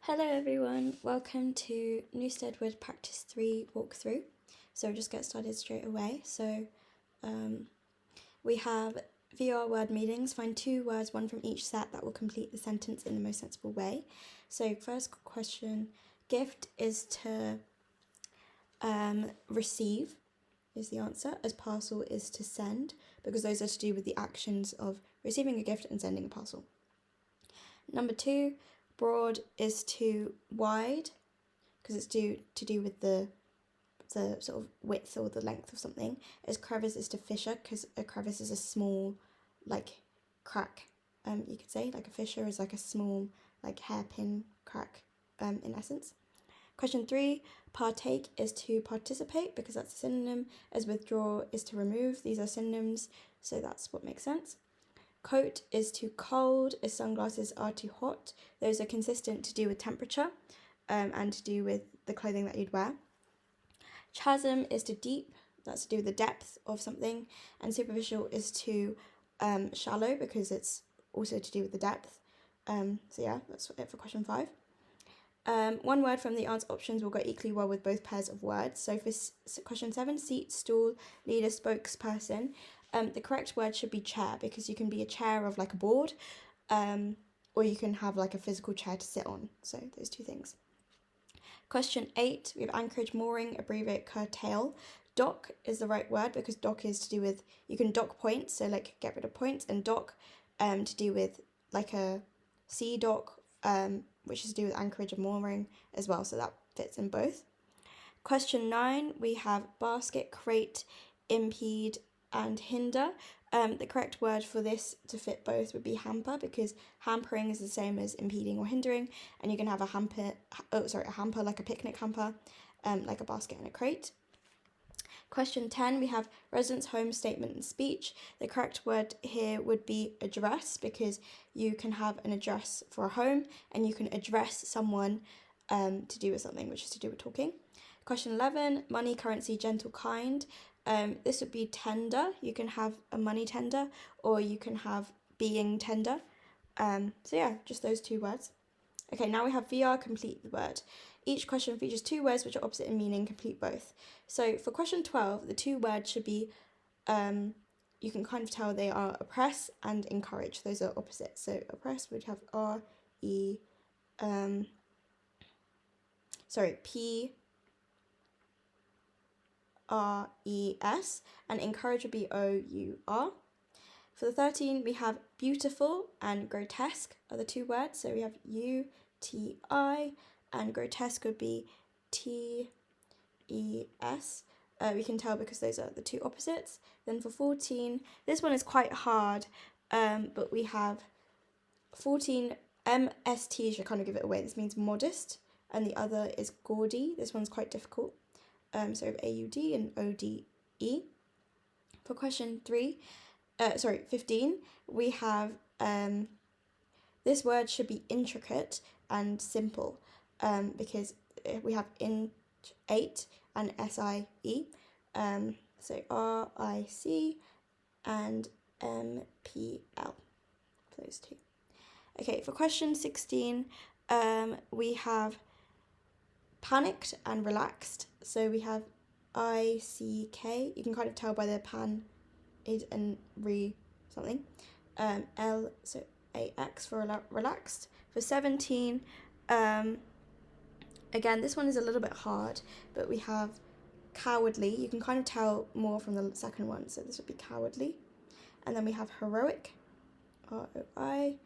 Hello everyone, welcome to Newstead with Practice 3 walkthrough. So we'll just get started straight away. We have VR word meanings. Find 2 words, one from each set, that will complete the sentence in the most sensible way. So first question, gift is to receive is the answer, as parcel is to send, because those are to do with the actions of receiving a gift and sending a parcel. Number 2, broad is to wide, because it's to do with the sort of width or the length of something. As crevice is to fissure, because a crevice is a small, like, crack, you could say. Like a fissure is like a small, like, hairpin crack, in essence. Question 3, partake is to participate, because that's a synonym. As withdraw is to remove. These are synonyms, so that's what makes sense. Coat is to cold, as sunglasses are to hot. Those are consistent to do with temperature and to do with the clothing that you'd wear. Chasm is to deep, that's to do with the depth of something. And superficial is to shallow, because it's also to do with the depth. So yeah, that's it for question 5. One word from the answer options will go equally well with both pairs of words. So for question 7, seat, stool, leader, spokesperson, the correct word should be chair, because you can be a chair of like a board, or you can have like a physical chair to sit on. So those 2 things. Question 8, we have anchorage, mooring, abbreviate, curtail. Dock is the right word, because dock is to do with, you can dock points, so like get rid of points, and dock to do with like a sea dock, which is to do with anchorage and mooring as well, so that fits in both. Question 9, we have basket, crate, impede, and hinder. The correct word for this to fit both would be hamper, because hampering is the same as impeding or hindering, and you can have a hamper like a picnic hamper, like a basket and a crate. Question 10, we have residence, home, statement, and speech. The correct word here would be address, because you can have an address for a home, and you can address someone to do with something, which is to do with talking. Question 11, money, currency, gentle, kind. This would be tender. You can have a money tender, or you can have being tender. So yeah, just those 2 words. Okay, now we have VR, complete the word. Each question features 2 words which are opposite in meaning, complete both. So for question 12, the 2 words should be, you can kind of tell they are oppress and encourage. Those are opposite. So oppress would have P-R-E-S, and encourage would be O-U-R. For the 13, we have beautiful and grotesque are the 2 words. So we have U-T-I, and grotesque would be T-E-S. We can tell because those are the 2 opposites. Then for 14, this one is quite hard, but we have 14, M-S-T should kind of give it away. This means modest, and the other is gaudy. This one's quite difficult. So we have A-U-D and O-D-E. For question 15, we have, this word should be intricate and simple, because we have int8 and S-I-E, so R-I-C and M-P-L, those 2. Okay, for question 16, we have panicked and relaxed, so we have I-C-K, you can kind of tell by the pan and re something, L, so A-X for relaxed. For 17, again, this one is a little bit hard, but we have cowardly. You can kind of tell more from the second one, so this would be cowardly. And then we have heroic, R-O-I.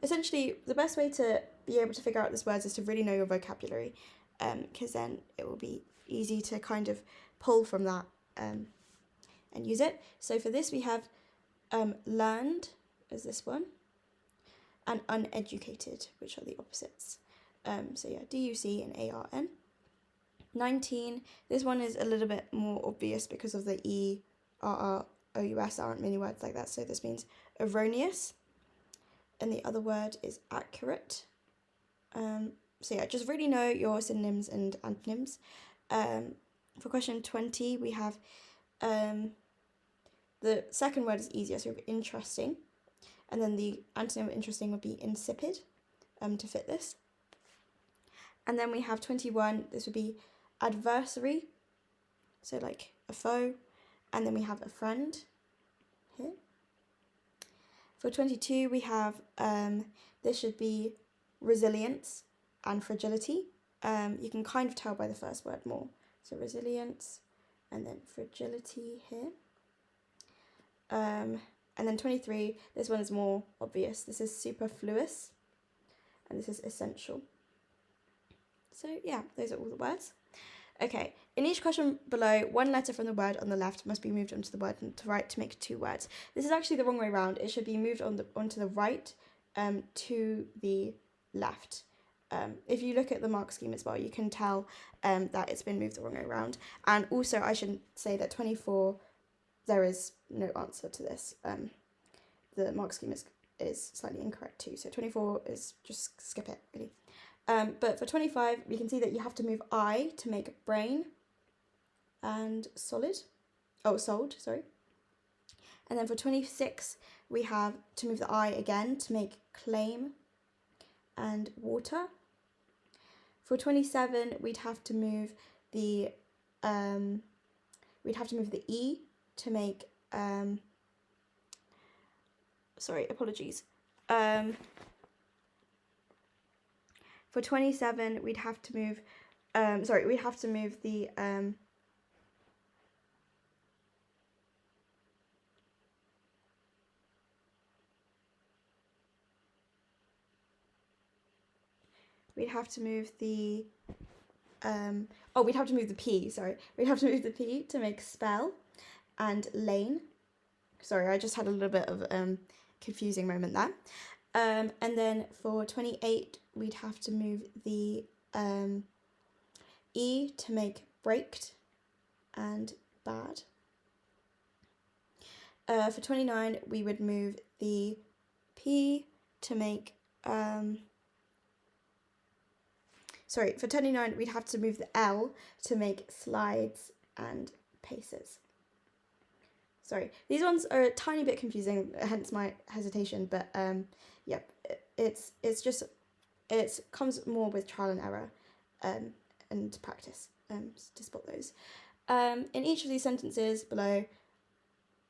Essentially, the best way to be able to figure out this word is to really know your vocabulary, because then it will be easy to kind of pull from that and use it. So for this, we have learned, as this one, and uneducated, which are the opposites. So yeah, D-U-C and A-R-N. 19, this one is a little bit more obvious because of the E-R-R-O-U-S, aren't many words like that, so this means erroneous. And the other word is accurate. So yeah, just really know your synonyms and antonyms. For question 20, we have, the second word is easier, so we have interesting. And then the antonym of interesting would be insipid. to fit this. And then we have 21, this would be adversary, so like a foe, and then we have a friend here. For 22, we have, this should be resilience and fragility. You can kind of tell by the first word more. So resilience and then fragility here. And then 23, this one is more obvious. This is superfluous and this is essential. So yeah, those are all the words. Okay, in each question below, one letter from the word on the left must be moved onto the word on the right to make 2 words. This is actually the wrong way around. It should be moved onto the right to the left. If you look at the mark scheme as well, you can tell that it's been moved the wrong way around. And also, I should say that 24, there is no answer to this. The mark scheme is slightly incorrect too. So 24 is just skip it, really. But for 25, we can see that you have to move I to make brain and sold, sorry. And then for 26, we have to move the I again to make claim and water. For 27, we'd have to move the E to make, sorry, apologies. For 27, we'd have to move, we'd have to move the, we'd have to move the, we'd have to move the P, sorry. We'd have to move the P to make spell and lane. Sorry, I just had a little bit of confusing moment there. And then for 28, we'd have to move the E to make braked and bad. For 29, we would move the P to make, for 29, we'd have to move the L to make slides and paces. Sorry, these ones are a tiny bit confusing, hence my hesitation, but yeah, it comes more with trial and error and practice to spot those. In each of these sentences below,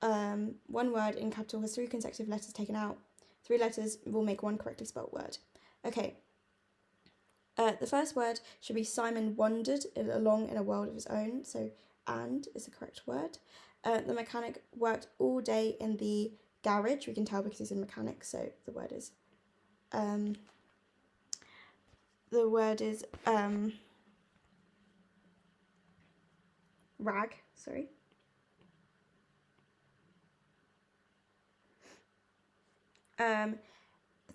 one word in capital has 3 consecutive letters taken out. 3 letters will make 1 correctly spelt word. Okay. The first word should be Simon wandered along in a world of his own, so and is the correct word. The mechanic worked all day in the garage. We can tell because he's a mechanic, so the word is rag, sorry. Um,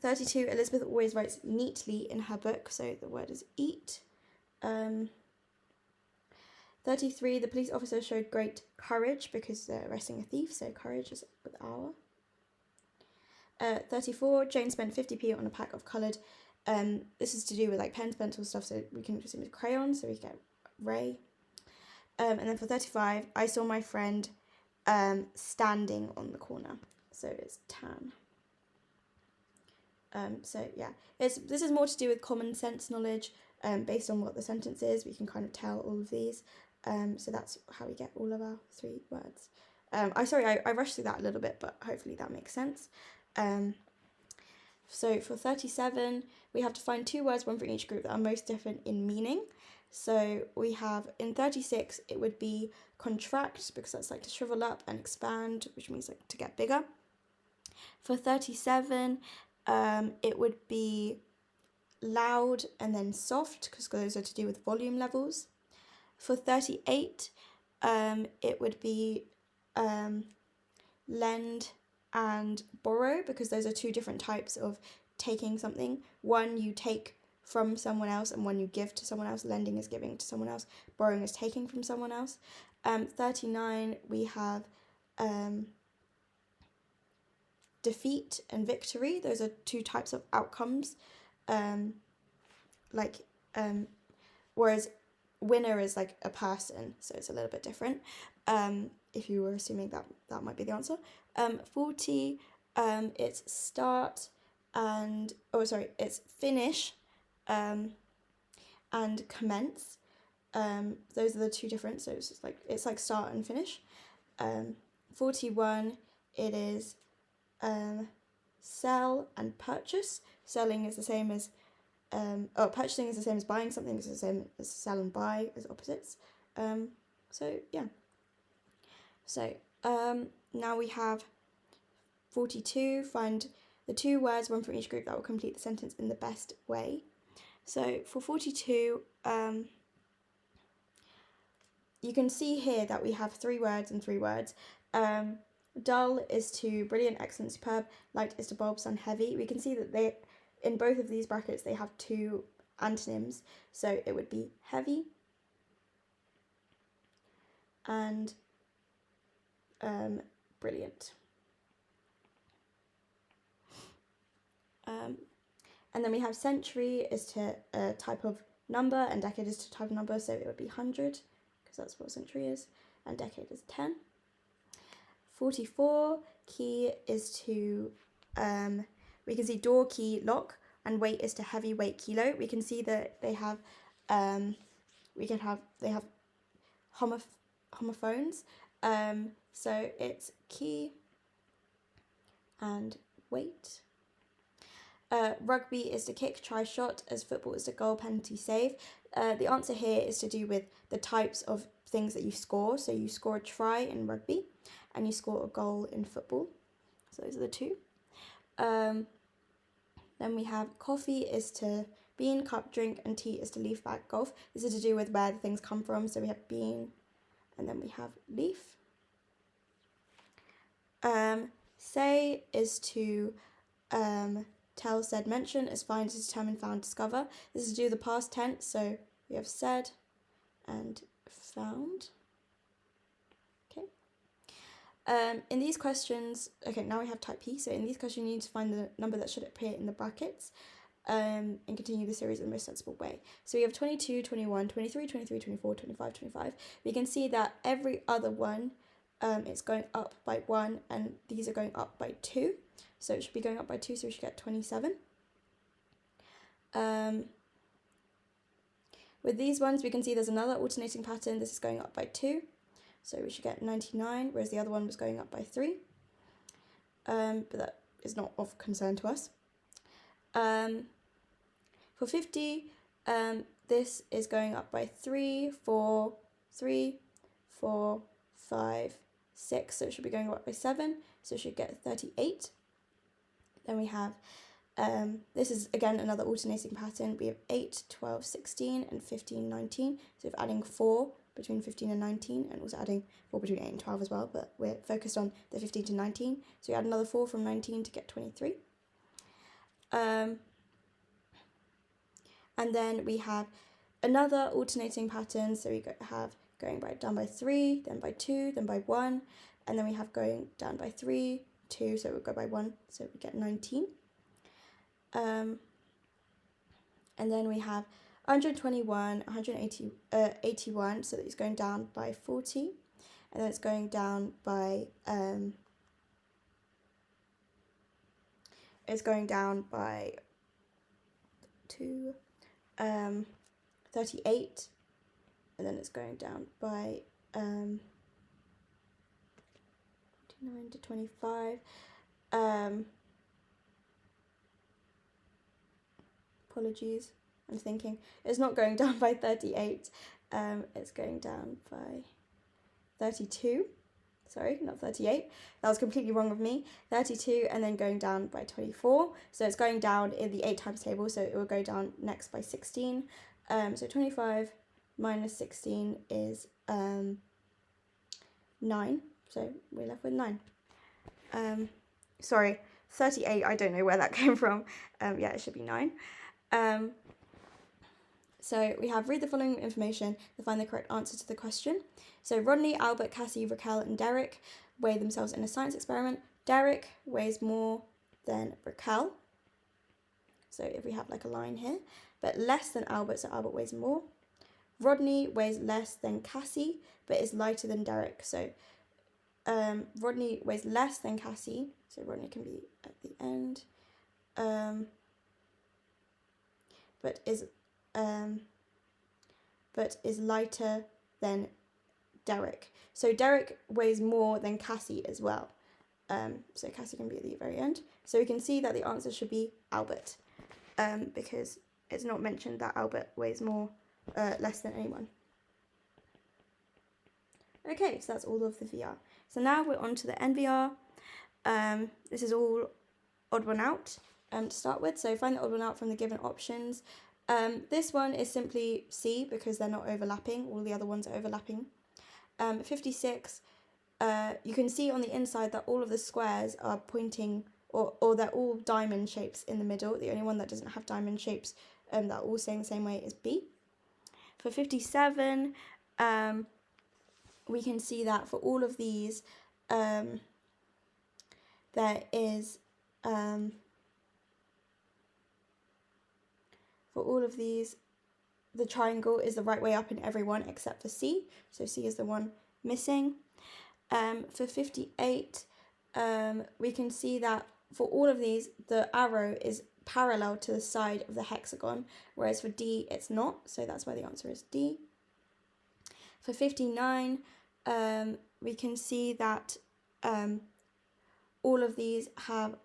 32, Elizabeth always writes neatly in her book, so the word is eat. 33, the police officer showed great courage because they're arresting a thief, so courage is with our. 34, Jane spent 50p on a pack of coloured, this is to do with like pens, pencils, stuff, so we can just use crayons, so we get Ray. And then for 35, I saw my friend standing on the corner, so it's tan. So yeah, this is more to do with common sense knowledge, based on what the sentence is. We can kind of tell all of these. So that's how we get all of our 3 words. I rushed through that a little bit, but hopefully that makes sense. So for 37, we have to find 2 words, one for each group, that are most different in meaning. So we have, in 36, it would be contract, because that's like to shrivel up, and expand, which means like to get bigger. For 37, it would be loud and then soft, because those are to do with volume levels. For 38, it would be lend and borrow, because those are 2 different types of taking something. One you take from someone else, and one you give to someone else. Lending is giving to someone else, borrowing is taking from someone else. 39, we have defeat and victory. Those are 2 types of outcomes. Whereas winner is like a person, so it's a little bit different. If you were assuming that might be the answer. 40, it's start and it's finish and commence. Those are the two different, so it's like start and finish. 41, it is sell and purchase. Selling is the same as purchasing is the same as buying something, is the same as sell and buy as opposites. Now we have 42, find the two words, one from each group, that will complete the sentence in the best way. So for 42, you can see here that we have 3 words and 3 words. Dull is to brilliant, excellent, superb. Light is to bulbs and heavy. We can see that in both of these brackets they have 2 antonyms. So it would be heavy and brilliant. And then we have century is to a type of number, and decade is to type of number, so it would be 100, because that's what a century is, and decade is 10. 44, key is to, we can see door, key, lock, and weight is to heavy, weight, kilo. We can see that they have, homophones, so it's key and weight. Rugby is to kick, try, shot, as football is to goal, penalty, save. The answer here is to do with the types of things that you score. So you score a try in rugby and you score a goal in football. So those are the 2. Then we have coffee is to bean, cup, drink, and tea is to leaf, bag, golf. This is to do with where the things come from. So we have bean and then we have leaf. Say is to tell, said, mention, as find, is determine, found, discover. This is to do with the past tense, so we have said and found. Okay. In these questions, now we have type P, so in these questions you need to find the number that should appear in the brackets and continue the series in the most sensible way. So we have 22, 21, 23, 23, 24, 25, 25. We can see that every other one it's going up by 1, and these are going up by 2. So it should be going up by 2, so we should get 27. With these ones, we can see there's another alternating pattern. This is going up by 2, so we should get 99, whereas the other one was going up by 3. But that is not of concern to us. For 50, this is going up by 3, 4, 3, 4, 5, 6, so it should be going up by 7, so it should get 38. Then we have, this is again another alternating pattern. We have 8, 12, 16, and 15, 19. So we're adding 4 between 15 and 19, and also adding 4 between 8 and 12 as well, but we're focused on the 15 to 19. So we add another 4 from 19 to get 23. And then we have another alternating pattern. So we have going down by 3, then by 2, then by 1, and then we have going down by 3, 2, so we'll go by 1, so we get 19. And then we have 121, 81, so that it's going down by 40, and then it's going down by 2, 38, and then it's going down by 29 to 25. Apologies, I'm thinking. It's not going down by 38. It's going down by 32. Sorry, not 38. That was completely wrong of me. 32, and then going down by 24. So it's going down in the 8 times table, so it will go down next by 16. So 25 minus 16 is 9. So we're left with 9. Sorry, 38, I don't know where that came from. Yeah, it should be 9. So we have read the following information to find the correct answer to the question. So Rodney, Albert, Cassie, Raquel, and Derek weigh themselves in a science experiment. Derek weighs more than Raquel. So if we have like a line here, but less than Albert, so Albert weighs more. Rodney weighs less than Cassie, but is lighter than Derek. So Rodney weighs less than Cassie, so Rodney can be at the end. but is lighter than Derek. So Derek weighs more than Cassie as well. So Cassie can be at the very end. So we can see that the answer should be Albert, because it's not mentioned that Albert weighs less than anyone. Okay, so that's all of the VR. So now we're on to the NVR. This is all odd one out to start with. So find the odd one out from the given options. This one is simply C because they're not overlapping. All the other ones are overlapping. 56, you can see on the inside that all of the squares are pointing, or they're all diamond shapes in the middle. The only one that doesn't have diamond shapes that are all saying the same way is B. For 57, we can see that for all of these, there is, for all of these, the triangle is the right way up in every one except for C. So C is the one missing. For 58, we can see that for all of these, the arrow is parallel to the side of the hexagon, whereas for D, it's not. So that's why the answer is D. For 59, we can see that all of these have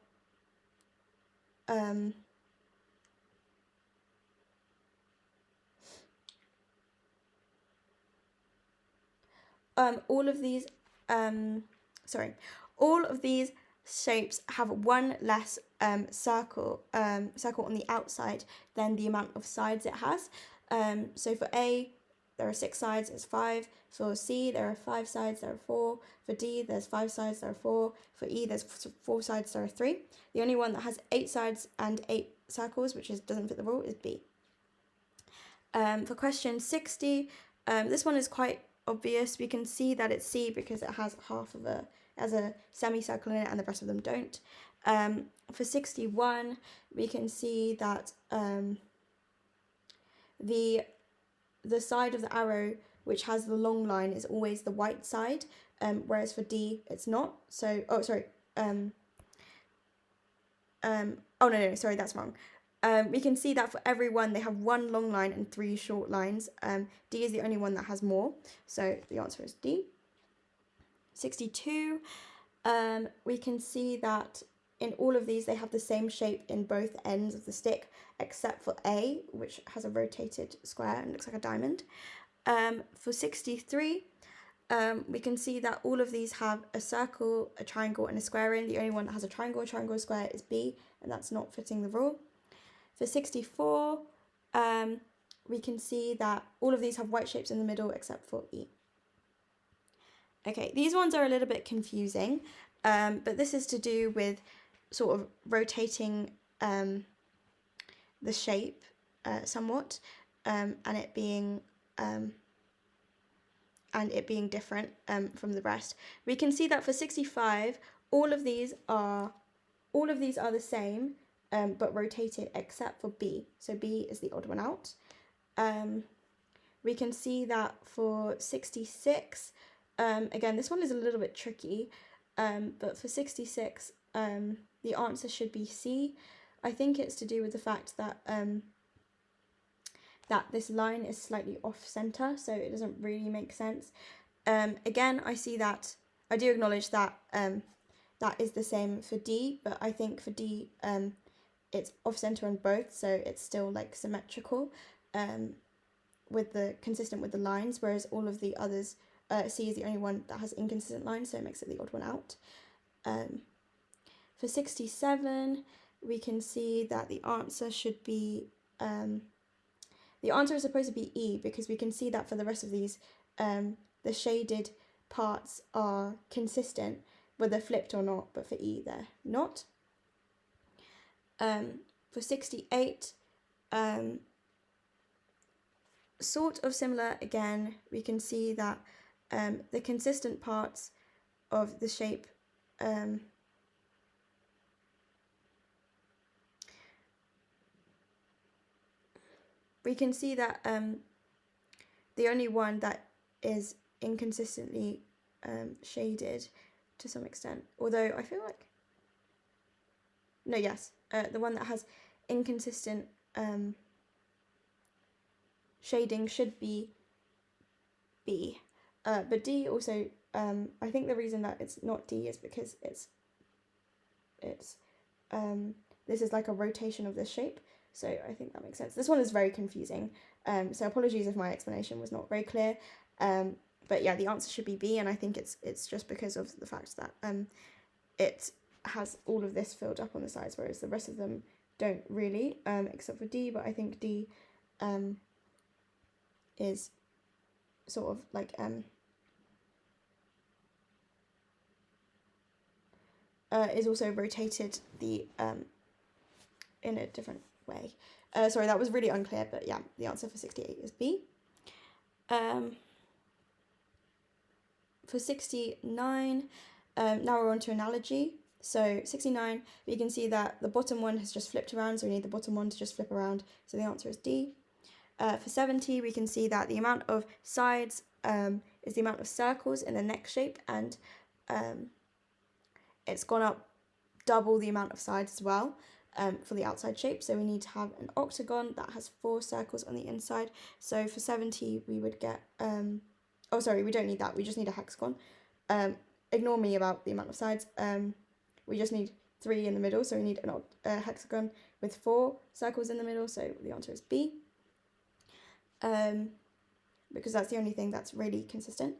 all of these shapes have one less circle on the outside than the amount of sides it has. So for A, there are 6 sides, it's 5. For C, there are 5 sides, there are 4. For D, there's 5 sides, there are 4. For E, there's 4 sides, there are 3. The only one that has 8 sides and 8 circles, which doesn't fit the rule, is B. For question 60, this one is quite obvious. We can see that it's C because it has as a semicircle in it and the rest of them don't. For 61, we can see that the side of the arrow which has the long line is always the white side, whereas for D it's not. So, sorry, that's wrong. We can see that for every one they have 1 long line and 3 short lines. D is the only one that has more, so the answer is D. 62, we can see that in all of these they have the same shape in both ends of the stick, except for A, which has a rotated square and looks like a diamond. For 63, we can see that all of these have a circle, a triangle, and a square in. The only one that has a triangle, square is B, and that's not fitting the rule. For 64, we can see that all of these have white shapes in the middle except for E. Okay, these ones are a little bit confusing, but this is to do with sort of rotating the shape somewhat, and it being different from the rest. We can see that for 65, all of these are the same, but rotated except for B. So B is the odd one out. We can see that for 66, again, this one is a little bit tricky, but for 66, the answer should be C. I think it's to do with the fact that that this line is slightly off center, so it doesn't really make sense. Again, I do acknowledge that that is the same for D, but I think for D, it's off center on both, so it's still like symmetrical, consistent with the lines, whereas all of the others, C is the only one that has inconsistent lines, so it makes it the odd one out. For 67, we can see that the answer should be, the answer is supposed to be E, because we can see that for the rest of these, the shaded parts are consistent, whether they're flipped or not, but for E, they're not. For 68, sort of similar again, we can see that the consistent parts of the shape we can see that the only one that is inconsistently shaded to some extent, although I feel like, no, yes, the one that has inconsistent shading should be B. But D also, I think the reason that it's not D is because it's this is like a rotation of this shape, so I think that makes sense. This one is very confusing, so apologies if my explanation was not very clear, but yeah, the answer should be B, and I think it's just because of the fact that it has all of this filled up on the sides, whereas the rest of them don't really, except for D, but I think D is sort of like is also rotated the in a different way. Sorry, that was really unclear, but yeah, the answer for 68 is B. For 69, now we're on to analogy. So 69, we can see that the bottom one has just flipped around, so we need the bottom one to just flip around, so the answer is D. For 70, we can see that the amount of sides is the amount of circles in the next shape, and it's gone up double the amount of sides as well for the outside shape. So we need to have an octagon that has 4 circles on the inside. So for 70, we would get, oh sorry, we don't need that, we just need a hexagon. Ignore me about the amount of sides. We just need 3 in the middle, so we need a hexagon with 4 circles in the middle, so the answer is B. Because that's the only thing that's really consistent.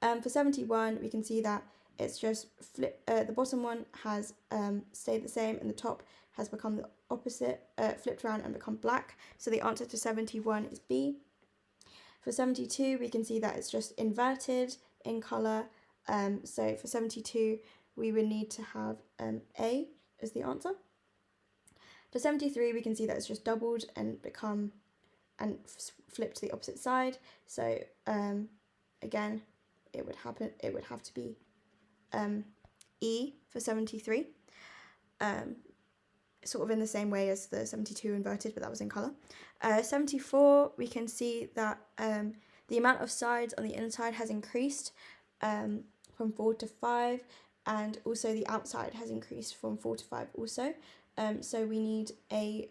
For 71, we can see that it's just the bottom one has stayed the same, and the top has become the opposite, flipped around and become black. So the answer to 71 is B. For 72, we can see that it's just inverted in colour. So for 72, we would need to have A as the answer. For 73, we can see that it's just doubled and become and flip to the opposite side. So again, it would have to be E for 73. Sort of in the same way as the 72 inverted, but that was in colour. 74, we can see that the amount of sides on the inside has increased from 4 to 5, and also the outside has increased from 4 to 5 also. So we need a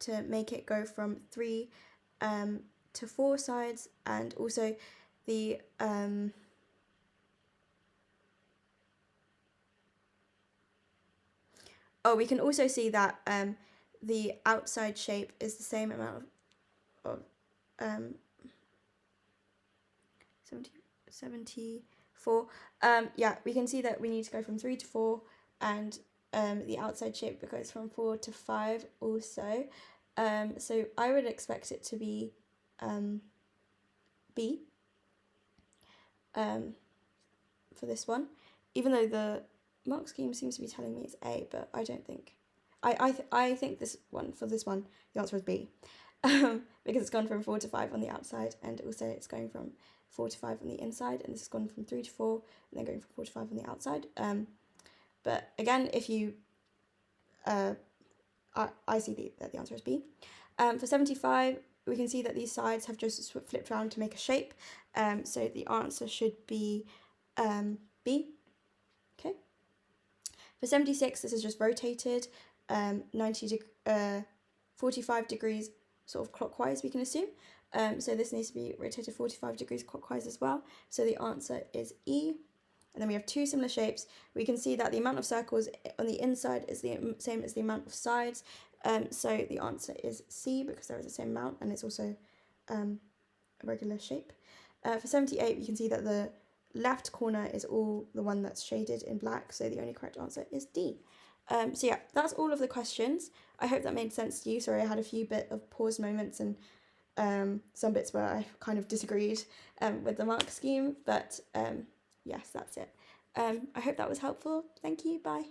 to make it go from 3 to 4 sides, and also the we can also see that the outside shape is the same amount of 74. Yeah, we can see that we need to go from 3 to 4, and the outside shape goes from 4 to 5 also. So I would expect it to be B for this one, even though the mark scheme seems to be telling me it's A, but I don't think. I think this one, the answer is B, because it's gone from 4 to 5 on the outside, and also it's going from 4 to 5 on the inside, and this has gone from 3 to 4, and then going from 4 to 5 on the outside. But again, if you, I see that the answer is B. For 75, we can see that these sides have just flipped around to make a shape, so the answer should be B. Okay. For 76, this is just rotated 45 degrees sort of clockwise, we can assume. So this needs to be rotated 45 degrees clockwise as well. So the answer is E. And then we have 2 similar shapes. We can see that the amount of circles on the inside is the same as the amount of sides. So the answer is C, because there is the same amount, and it's also a regular shape. For 78, we can see that the left corner is all the one that's shaded in black, so the only correct answer is D. So yeah, that's all of the questions. I hope that made sense to you. Sorry, I had a few bit of pause moments and some bits where I kind of disagreed with the mark scheme, but yes, that's it. I hope that was helpful. Thank you, bye.